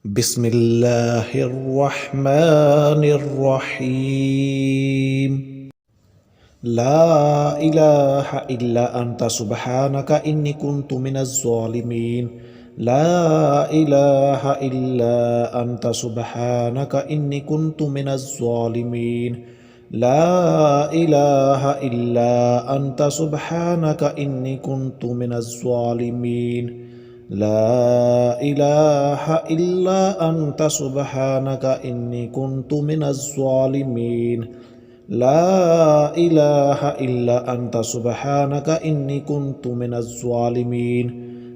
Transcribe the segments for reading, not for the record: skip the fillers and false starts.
بسم الله الرحمن الرحيم. لا إله إلا أنت سبحانك إني كنت من الظالمين. لا إله إلا أنت سبحانك إني كنت من الظالمين. لا إله إلا أنت سبحانك إني كنت من الظالمين. لا إله إلا أنت سبحانك إني كنت من الظالمين. لا إله إلا أنت سبحانك إني كنت من الظالمين.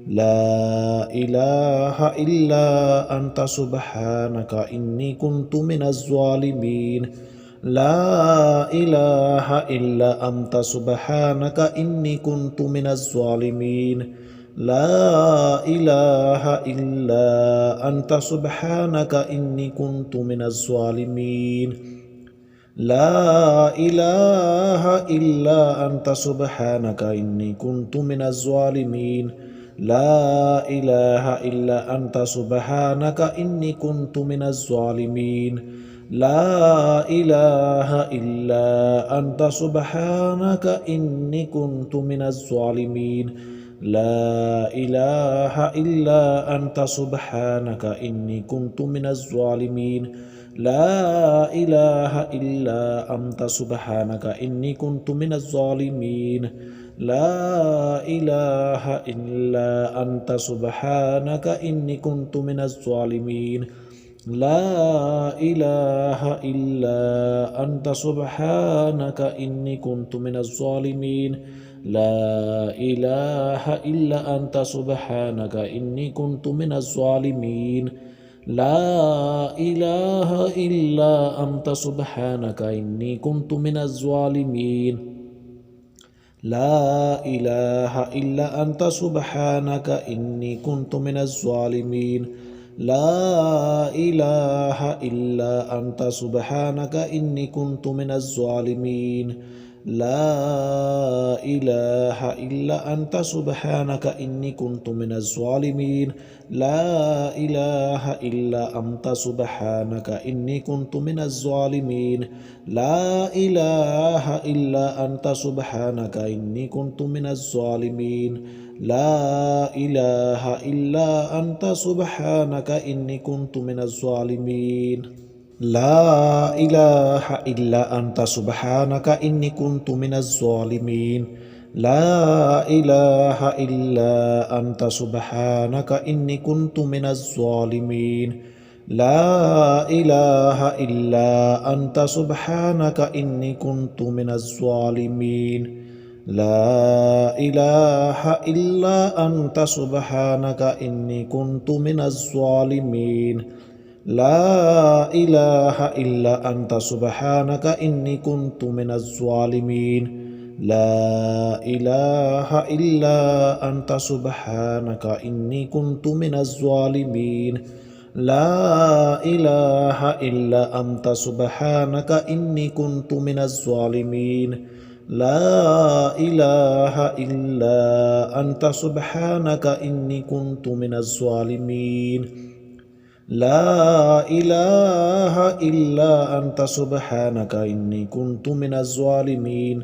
لا إله إلا أنت سبحانك إني كنت من الظالمين. لا إله إلا أنت سبحانك إني كنت من الظالمين. لا إله إلا أنت سبحانك إني كنت من الظالمين. لا إله إلا أنت سبحانك إني كنت من الظالمين. لا إله إلا أنت سبحانك إني كنت من الظالمين. لا إله إلا أنت سبحانك إني كنت من الظالمين. لا إله إلا أنت سبحانك إني كنت من الظالمين. لا إله إلا أنت سبحانك إني كنت من الظالمين. لا إله إلا أنت سبحانك إني كنت من الظالمين. لا إله إلا أنت سبحانك إني كنت من الظالمين. لا إله إلا أنت سبحانك إني كنت من الظالمين. لا إله إلا أنت سبحانك إني كنت من الظالمين. لا إله إلا أنت سبحانك إني كنت من الظالمين. لا إله إلا أنت سبحانك إني كنت من الظالمين. لا إله إلا أنت سبحانك إني كنت من الظالمين. لا إله إلا أنت سبحانك إني كنت من الظالمين. لا إله إلا أنت سبحانك إني كنت من الظالمين. لا إله إلا أنت سبحانك إني كنت من الظالمين. لا إله إلا أنت سبحانك إني كنت من الظالمين. لا إله إلا أنت سبحانك إني كنت من الظالمين. لا إله إلا أنت سبحانك إني كنت من الظالمين. لا إله إلا أنت سبحانك إني كنت من الظالمين. لا إله إلا أنت سبحانك إني كنت من الظالمين. لا إله إلا أنت سبحانك إني كنت من الظالمين. لا إله إلا أنت سبحانك إني كنت من الظالمين. لا إله إلا أنت سبحانك إني كنت من الظالمين. لا إله إلا أنت سبحانك إني كنت من الظالمين.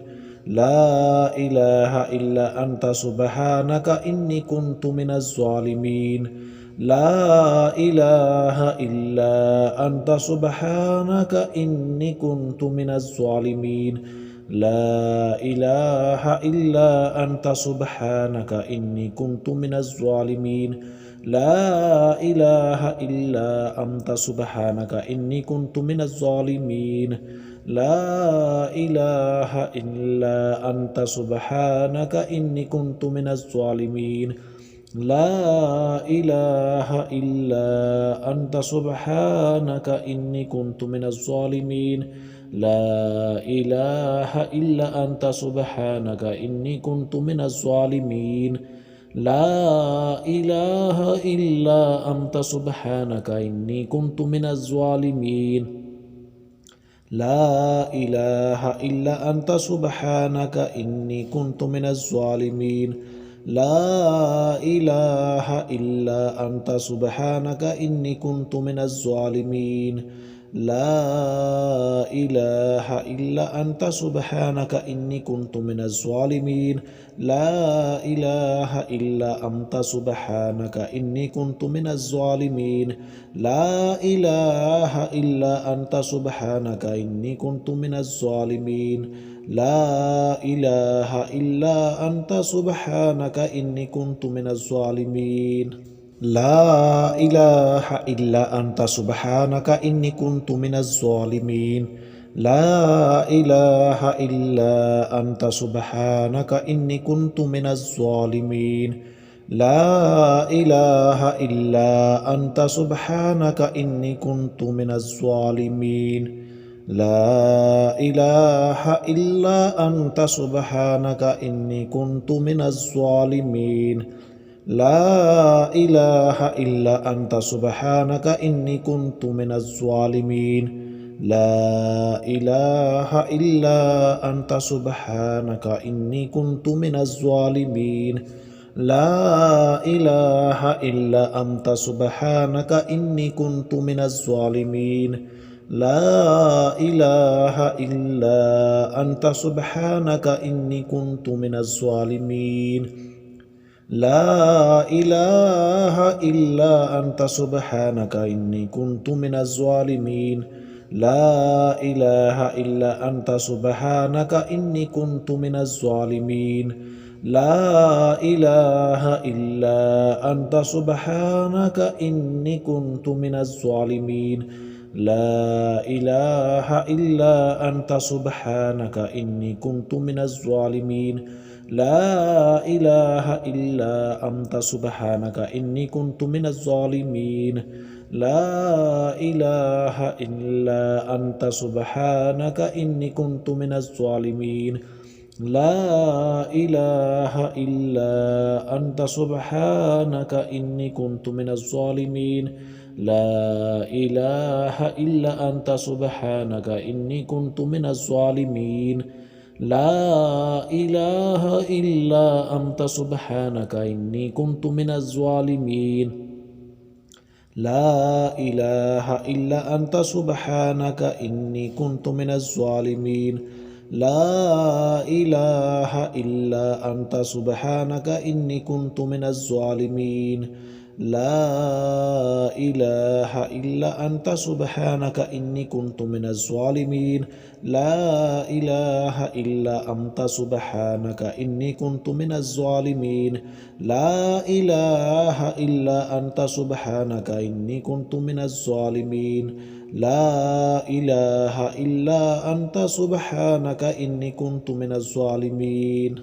لا إله إلا أنت سبحانك إني كنت من الظالمين. لا إله إلا أنت سبحانك إني كنت من الظالمين. لا إله إلا أنت سبحانك إني كنت من الظالمين. لا إله إلا أنت سبحانك إني كنت من الظالمين. لا إله إلا أنت سبحانك إني كنت من الظالمين. لا إله إلا أنت سبحانك إني كنت من الظالمين. لا إله إلا أنت سبحانك إني كنت من الظالمين. لا إله إلا أنت سبحانك إني كنت من الظالمين. لا إله إلا أنت سبحانك إني كنت من الظالمين. لا إله إلا أنت سبحانك إني كنت من الظالمين لا إله إلا أنت سبحانك إني كنت من الظالمين لا إله إلا أنت سبحانك إني كنت من الظالمين لا إله إلا أنت سبحانك إني كنت من الظالمين لا إله إلا أنت سبحانك إني كنت من الظالمين لا إله إلا أنت سبحانك إني كنت من الظالمين لا إله إلا أنت سبحانك إني كنت من الظالمين لا إله إلا أنت سبحانك إني كنت من الظالمين لا إله إلا أنت سبحانك إني كنت من الظالمين لا إله إلا أنت سبحانك إني كنت من الظالمين لا إله إلا أنت سبحانك إني كنت من الظالمين لا إله إلا أنت سبحانك إني كنت من الظالمين لا إله إلا أنت سبحانك إني كنت من الظالمين لا إله إلا أنت سبحانك إني كنت من الظالمين لا إله إلا أنت سبحانك إني كنت من الظالمين لا إله إلا أنت سبحانك إني كنت من الظالمين لا إله إلا أنت سبحانك إني كنت من الظالمين لا إله إلا أنت سبحانك إني كنت من الظالمين لا إله إلا أنت سبحانك إني كنت من الظالمين لا إله إلا أنت سبحانك إني كنت من الظالمين لا إله إلا أنت سبحانك إني كنت من الظالمين لا إله إلا أنت سبحانك إني كنت من الظالمين لا إله إلا أنت سبحانك إني كنت من الظالمين لا إله إلا أنت سبحانك إني كنت من الظالمين لا إله إلا أنت سبحانك إني كنت من الظالمين لا إله إلا أنت سبحانك إني كنت من الظالمين لا إله إلا أنت سبحانك إني كنت من الظالمين لا إله إلا أنت سبحانك إني كنت من الظالمين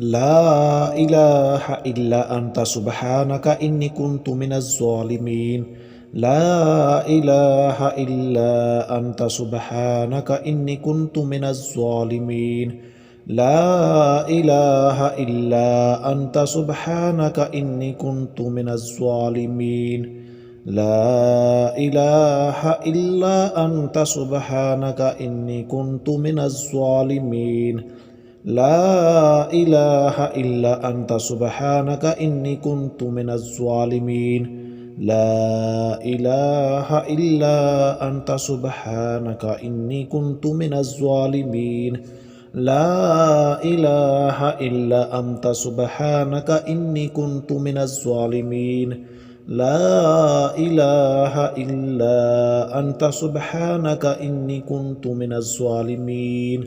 لا إله إلا أنت سبحانك إني كنت من الظالمين لا إله إلا أنت سبحانك إني كنت من الظالمين لا إله إلا أنت سبحانك إني كنت من الظالمين لا إله إلا أنت سبحانك إني كنت من الظالمين لا إله إلا أنت سبحانك إني كنت من الظالمين لا إله إلا أنت سبحانك إني كنت من الظالمين لا إله إلا أنت سبحانك إني كنت من الظالمين لا إله إلا أنت سبحانك إني كنت من الظالمين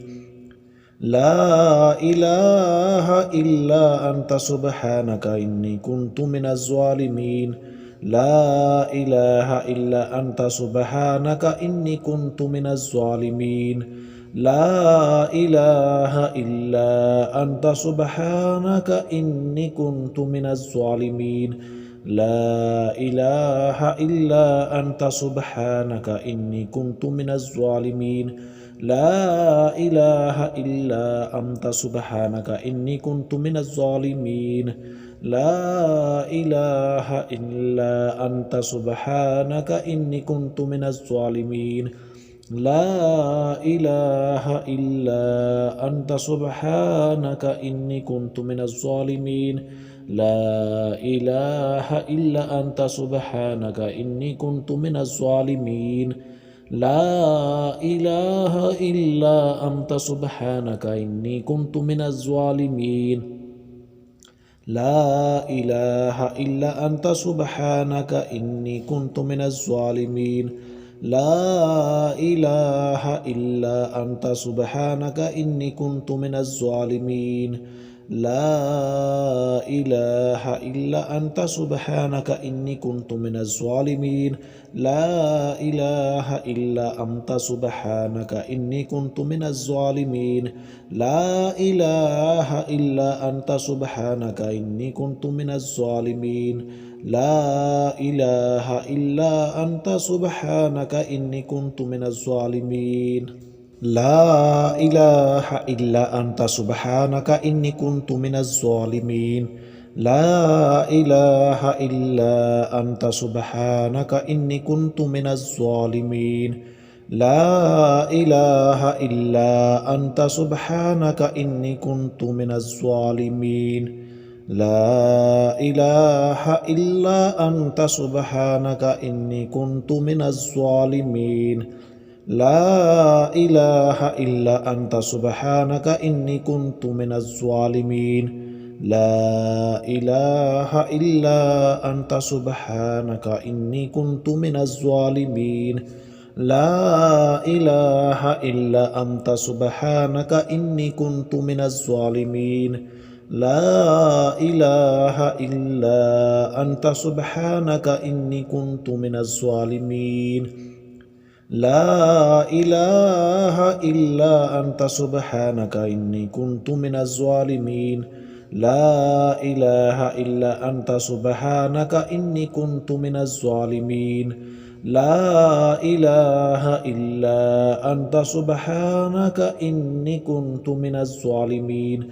لا إله إلا أنت سبحانك إني كنت من الظالمين لا إله إلا أنت سبحانك إني كنت من الظالمين لا إله إلا أنت سبحانك إني كنت من الظالمين لا إله إلا أنت سبحانك إني كنت من الظالمين لا إله إلا أنت سبحانك إني كنت من الظالمين لا إله إلا أنت سبحانك إني كنت من الظالمين لا إله إلا أنت سبحانك إني كنت من الظالمين لا إله إلا أنت سبحانك إني كنت من الظالمين لا إله إلا أنت سبحانك إني كنت من الظالمين لا إله إلا أنت سبحانك إني كنت من الظالمين لا إله إلا أنت سبحانك إني كنت من الظالمين لا إله إلا أنت سبحانك إني كنت من الظالمين لا إله إلا أنت سبحانك إني كنت من الظالمين لا إله إلا أنت سبحانك إني كنت من الظالمين لا إله إلا أنت سبحانك إني كنت من الظالمين لا إله إلا أنت سبحانك إني كنت من الظالمين لا إله إلا أنت سبحانك إني كنت من الظالمين لا إله إلا أنت سبحانك إني كنت من الظالمين لا إله إلا أنت سبحانك إني كنت من الظالمين لا إله إلا أنت سبحانك إني كنت من الظالمين لا إله إلا أنت سبحانك إني كنت من الظالمين لا إله إلا أنت سبحانك إني كنت من الظالمين لا إله إلا أنت سبحانك إني كنت من الظالمين لا إله إلا أنت سبحانك إني كنت من الظالمين لا إله إلا أنت سبحانك إني كنت من الظالمين لا إله إلا أنت سبحانك إني كنت من الظالمين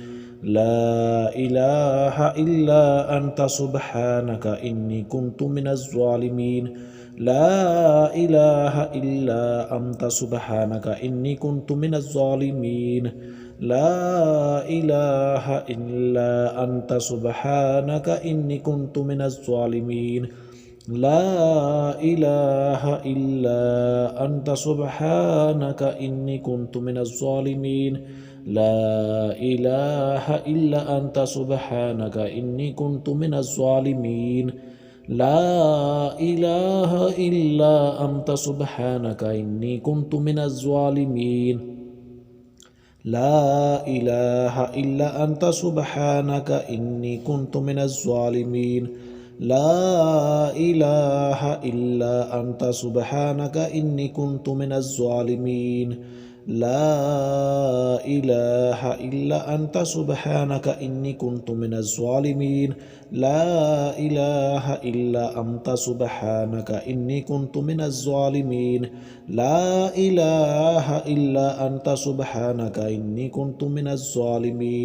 لا إله إلا أنت سبحانك إني كنت من الظالمين لا إله إلا أنت سبحانك إني كنت من الظالمين لا إله إلا أنت سبحانك إني كنت من الظالمين لا إله إلا أنت سبحانك إني كنت من الظالمين لا إله إلا أنت سبحانك إني كنت من الظالمين لا إله إلا أنت سبحانك إني كنت من الظالمين لا إله إلا أنت سبحانك إني كنت من الظالمين لا إله إلا أنت سبحانك إني كنت من الظالمين لا إله إلا أنت سبحانك إني كنت من الظالمين لا إله إلا أنت سبحانك إني كنت من الظالمين لا إله إلا أنت سبحانك إني كنت من الظالمين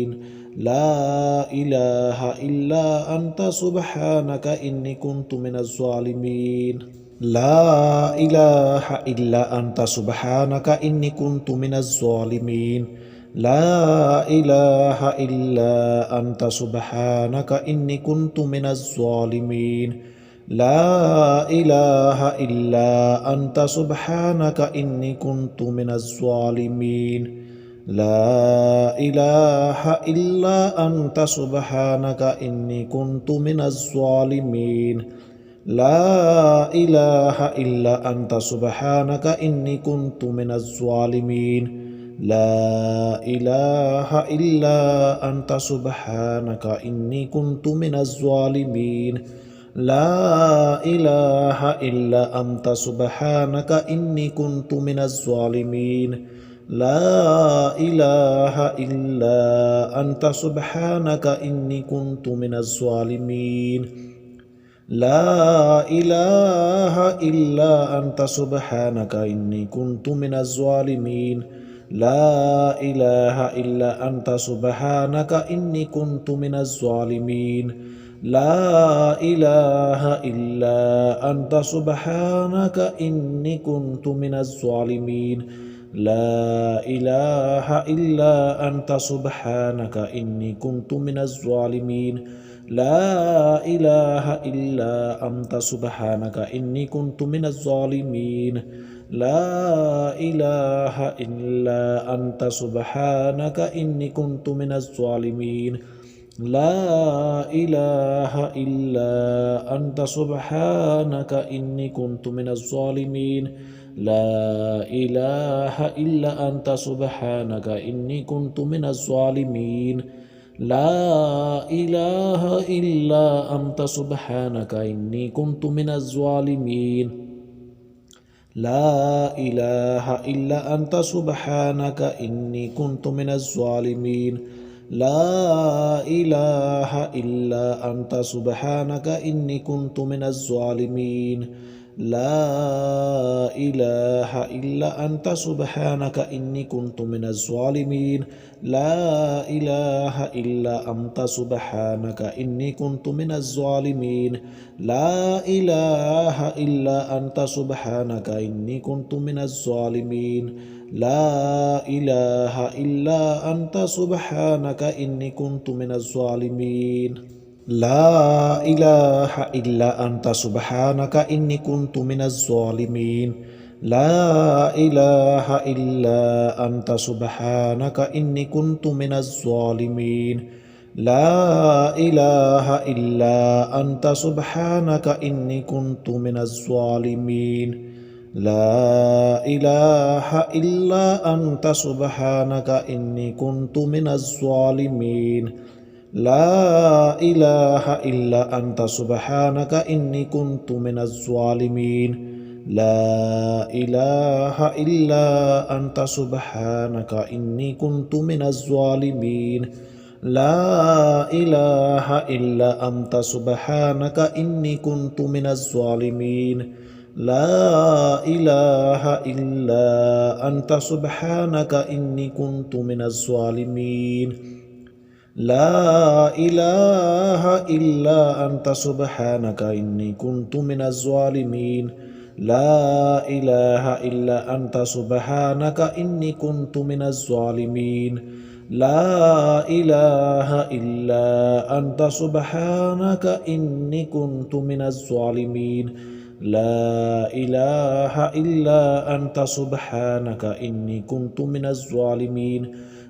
لا إله إلا أنت سبحانك إني كنت من الظالمين لا إله إلا أنت سبحانك إني كنت من الظالمين لا إله إلا أنت سبحانك إني كنت من الظالمين لا إله إلا أنت سبحانك إني كنت من الظالمين لا إله إلا أنت سبحانك إني كنت من الظالمين لا إله إلا أنت سبحانك إني كنت من الظالمين لا إله إلا أنت سبحانك إني كنت من الظالمين لا إله إلا أنت سبحانك إني كنت من الظالمين لا إله إلا أنت سبحانك إني كنت من الظالمين لا إله إلا أنت سبحانك إني كنت من الظالمين لا إله إلا أنت سبحانك إني كنت من الظالمين لا إله إلا أنت سبحانك إني كنت من الظالمين لا إله إلا أنت سبحانك إني كنت من الظالمين لا إله إلا أنت سبحانك إني كنت من الظالمين لا إله إلا أنت سبحانك إني كنت من الظالمين لا إله إلا أنت سبحانك إني كنت من الظالمين لا إله إلا أنت سبحانك إني كنت من الظالمين لا إله إلا أنت سبحانك إني كنت من الظالمين لا إله إلا أنت سبحانك إني كنت من الظالمين لا إله إلا أنت سبحانك إني كنت من الظالمين لا إله إلا أنت سبحانك إني كنت من الظالمين لا إله إلا أنت سبحانك إني كنت من الظالمين لا إله إلا أنت سبحانك إني كنت من الظالمين لا إله إلا أنت سبحانك إني كنت من الظالمين لا إله إلا أنت سبحانك إني كنت من الظالمين لا إله إلا أنت سبحانك إني كنت من الظالمين لا إله إلا أنت سبحانك إني كنت من الظالمين لا إله إلا أنت سبحانك إني كنت من الظالمين لا إله إلا أنت سبحانك إني كنت من الظالمين لا إله إلا أنت سبحانك إني كنت من الظالمين لا إله إلا أنت سبحانك إني كنت من الظالمين لا إله إلا أنت سبحانك إني كنت من الظالمين لا إله إلا أنت سبحانك إني كنت من الظالمين لا إله إلا أنت سبحانك إني كنت من الظالمين لا إله إلا أنت سبحانك إني كنت من الظالمين لا إله إلا أنت سبحانك إني كنت من الظالمين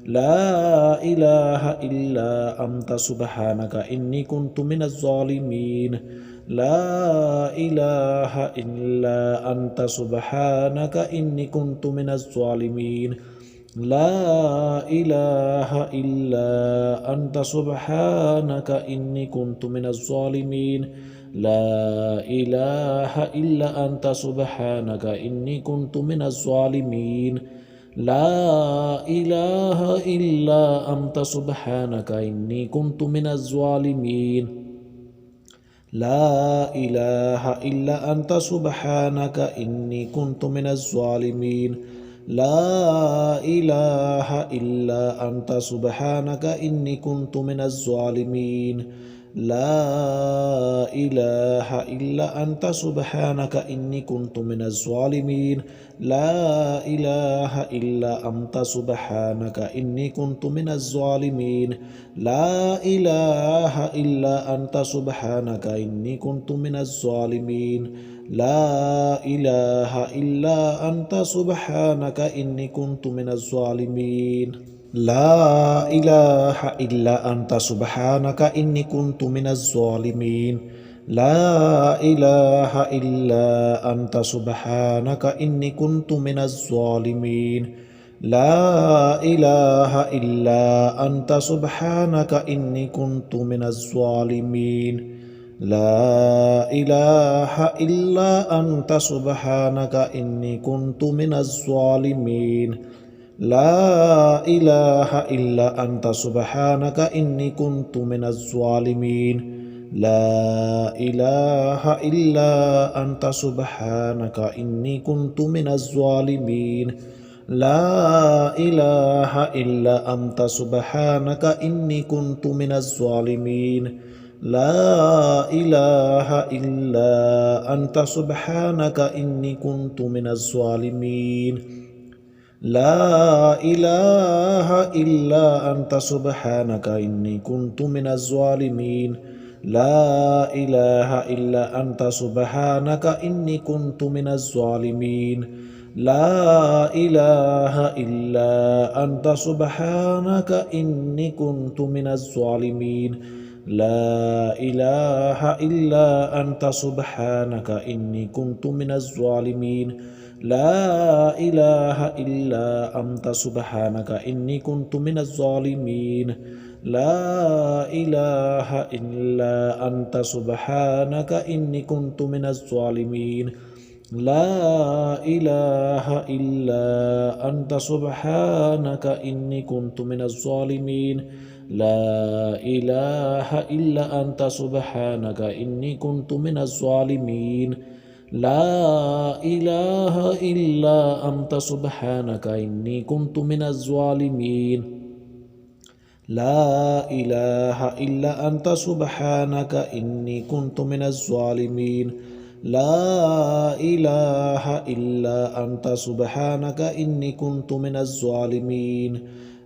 لا إله إلا أنت سبحانك إني كنت من الظالمين لا إله إلا أنت سبحانك إني كنت من الظالمين لا إله إلا أنت سبحانك إني كنت من الظالمين لا إله إلا أنت سبحانك إني كنت من الظالمين لا إله إلا أنت سبحانك إني كنت من الظالمين لا إله إلا أنت سبحانك إني كنت من الظالمين لا إله إلا أنت سبحانك إني كنت من الظالمين لا إله إلا أنت سبحانك إني كنت من الظالمين لا إله إلا أنت سبحانك إني كنت من الظالمين لا إله إلا أنت سبحانك إني كنت من الظالمين لا إله إلا أنت سبحانك إني كنت من الظالمين لا إله إلا أنت سبحانك إني كنت من الظالمين لا إله إلا أنت سبحانك إني كنت من الظالمين لا إله إلا أنت سبحانك إني كنت من الظالمين لا إله إلا أنت سبحانك إني كنت من الظالمين لا إله إلا أنت سبحانك إني كنت من الظالمين لا إله إلا أنت سبحانك إني كنت من الظالمين لا إله إلا أنت سبحانك إني كنت من الظالمين لا إله إلا أنت سبحانك إني كنت من الظالمين لا إله إلا أنت سبحانك إني كنت من الظالمين لا إله إلا أنت سبحانك إني كنت من الظالمين لا إله إلا أنت سبحانك إني كنت من الظالمين لا إله إلا أنت سبحانك إني كنت من الظالمين لا إله إلا أنت سبحانك إني كنت من الظالمين لا إله إلا أنت سبحانك إني كنت من الظالمين لا إله إلا أنت سبحانك إني كنت من الظالمين لا إله إلا أنت سبحانك إني كنت من الظالمين لا إله إلا أنت سبحانك إني كنت من الظالمين لا إله إلا أنت سبحانك إني كنت من الظالمين لا إله إلا أنت سبحانك إني كنت من الظالمين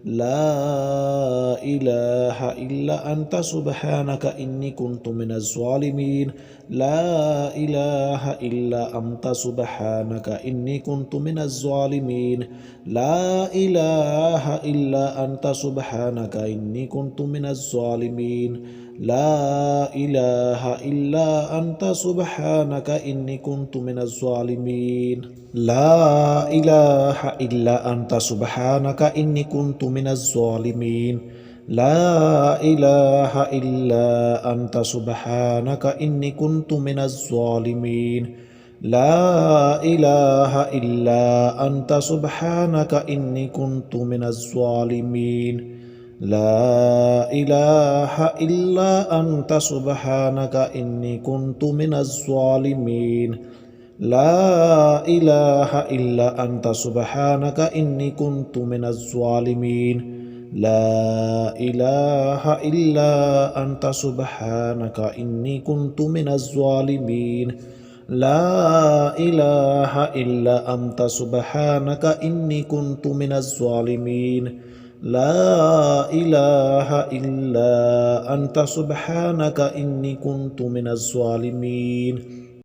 لا إله إلا أنت سبحانك إني كنت من الظالمين لا إله إلا أنت سبحانك إني كنت من الظالمين لا إله إلا أنت سبحانك إني كنت من الظالمين لا إله إلا أنت سبحانك إني كنت من الظالمين لا إله إلا أنت سبحانك إني كنت من الظالمين لا إله إلا أنت سبحانك إني كنت من الظالمين لا إله إلا أنت سبحانك إني كنت من الظالمين لا إله إلا أنت سبحانك إني كنت من الظالمين لا إله إلا أنت سبحانك إني كنت من الظالمين لا إله إلا أنت سبحانك إني كنت من الظالمين لا إله إلا أنت سبحانك إني كنت من الظالمين لا إله إلا أنت سبحانك إني كنت من الظالمين